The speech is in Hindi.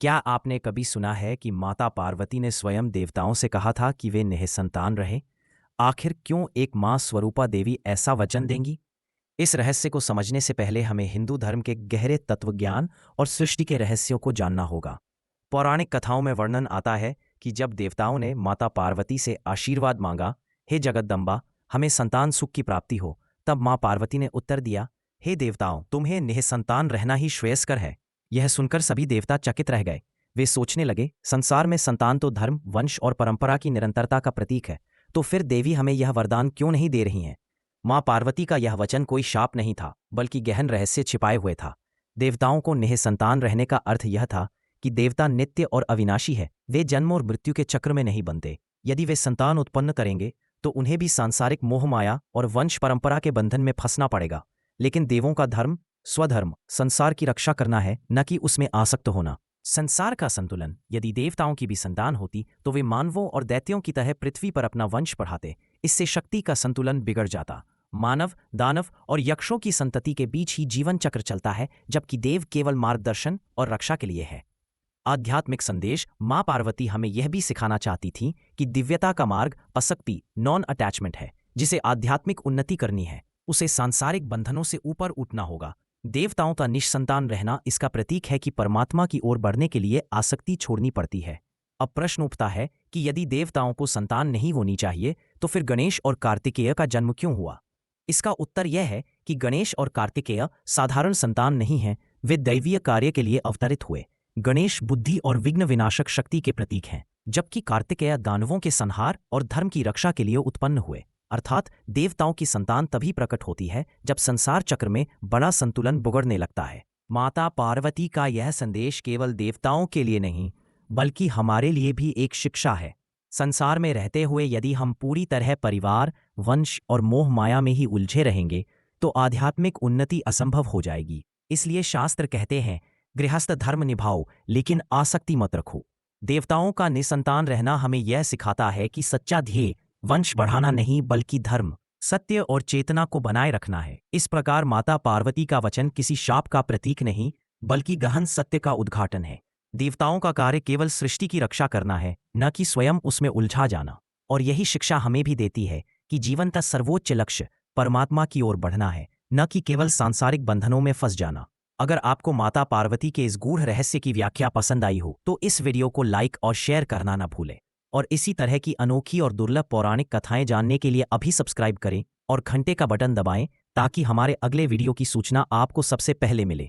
क्या आपने कभी सुना है कि माता पार्वती ने स्वयं देवताओं से कहा था कि वे निःसंतान रहे? आखिर क्यों एक मां स्वरूपा देवी ऐसा वचन देंगी? इस रहस्य को समझने से पहले हमें हिंदू धर्म के गहरे तत्वज्ञान और सृष्टि के रहस्यों को जानना होगा। पौराणिक कथाओं में वर्णन आता है कि जब देवताओं ने माता पार्वती से आशीर्वाद मांगा, हे जगदम्बा, हमें संतान सुख की प्राप्ति हो, तब मां पार्वती ने उत्तर दिया, हे देवताओं, तुम्हें निःसंतान रहना ही श्रेयस्कर है। यह सुनकर सभी देवता चकित रह गए। वे सोचने लगे, संसार में संतान तो धर्म, वंश और परंपरा की निरंतरता का प्रतीक है, तो फिर देवी हमें यह वरदान क्यों नहीं दे रही हैं? मां पार्वती का यह वचन कोई शाप नहीं था, बल्कि गहन रहस्य छिपाए हुए था। देवताओं को निःसंतान रहने का अर्थ यह था कि देवता नित्य और अविनाशी है, वे जन्म और मृत्यु के चक्र में नहीं बनते। यदि वे संतान उत्पन्न करेंगे तो उन्हें भी सांसारिक मोह माया और वंश परंपरा के बंधन में फंसना पड़ेगा। लेकिन देवों का धर्म, स्वधर्म, संसार की रक्षा करना है, न कि उसमें आसक्त होना। संसार का संतुलन, यदि देवताओं की भी संतान होती तो वे मानवों और दैत्यों की तरह पृथ्वी पर अपना वंश बढ़ाते। इससे शक्ति का संतुलन बिगड़ जाता। मानव, दानव और यक्षों की संतति के बीच ही जीवन चक्र चलता है, जबकि देव केवल मार्गदर्शन और रक्षा के लिए है। आध्यात्मिक संदेश, मां पार्वती हमें यह भी सिखाना चाहती थी कि दिव्यता का मार्ग असक्ति, नॉन अटैचमेंट है। जिसे आध्यात्मिक उन्नति करनी है, उसे सांसारिक बंधनों से ऊपर उठना होगा। देवताओं का निःसंतान रहना इसका प्रतीक है कि परमात्मा की ओर बढ़ने के लिए आसक्ति छोड़नी पड़ती है। अब प्रश्न उठता है कि यदि देवताओं को संतान नहीं होनी चाहिए, तो फिर गणेश और कार्तिकेय का जन्म क्यों हुआ? इसका उत्तर यह है कि गणेश और कार्तिकेय साधारण संतान नहीं हैं, वे दैवीय कार्य के लिए अवतरित हुए। गणेश बुद्धि और विघ्न विनाशक शक्ति के प्रतीक हैं, जबकि कार्तिकेय दानवों के संहार और धर्म की रक्षा के लिए उत्पन्न हुए। अर्थात देवताओं की संतान तभी प्रकट होती है जब संसार चक्र में बड़ा संतुलन बिगड़ने लगता है। माता पार्वती का यह संदेश केवल देवताओं के लिए नहीं, बल्कि हमारे लिए भी एक शिक्षा है। संसार में रहते हुए यदि हम पूरी तरह परिवार, वंश और मोह माया में ही उलझे रहेंगे, तो आध्यात्मिक उन्नति असंभव हो जाएगी। इसलिए शास्त्र कहते हैं, गृहस्थ धर्म निभाओ, लेकिन आसक्ति मत रखो। देवताओं का निसंतान रहना हमें यह सिखाता है कि सच्चा ध्येय वंश बढ़ाना नहीं, बल्कि धर्म, सत्य और चेतना को बनाए रखना है। इस प्रकार माता पार्वती का वचन किसी शाप का प्रतीक नहीं, बल्कि गहन सत्य का उद्घाटन है। देवताओं का कार्य केवल सृष्टि की रक्षा करना है, न कि स्वयं उसमें उलझा जाना। और यही शिक्षा हमें भी देती है कि जीवन का सर्वोच्च लक्ष्य परमात्मा की ओर बढ़ना है, न कि केवल सांसारिक बंधनों में फंस जाना। अगर आपको माता पार्वती के इस गूढ़ रहस्य की व्याख्या पसंद आई हो, तो इस वीडियो को लाइक और शेयर करना न भूलें। और इसी तरह की अनोखी और दुर्लभ पौराणिक कथाएं जानने के लिए अभी सब्सक्राइब करें और घंटे का बटन दबाएं, ताकि हमारे अगले वीडियो की सूचना आपको सबसे पहले मिले।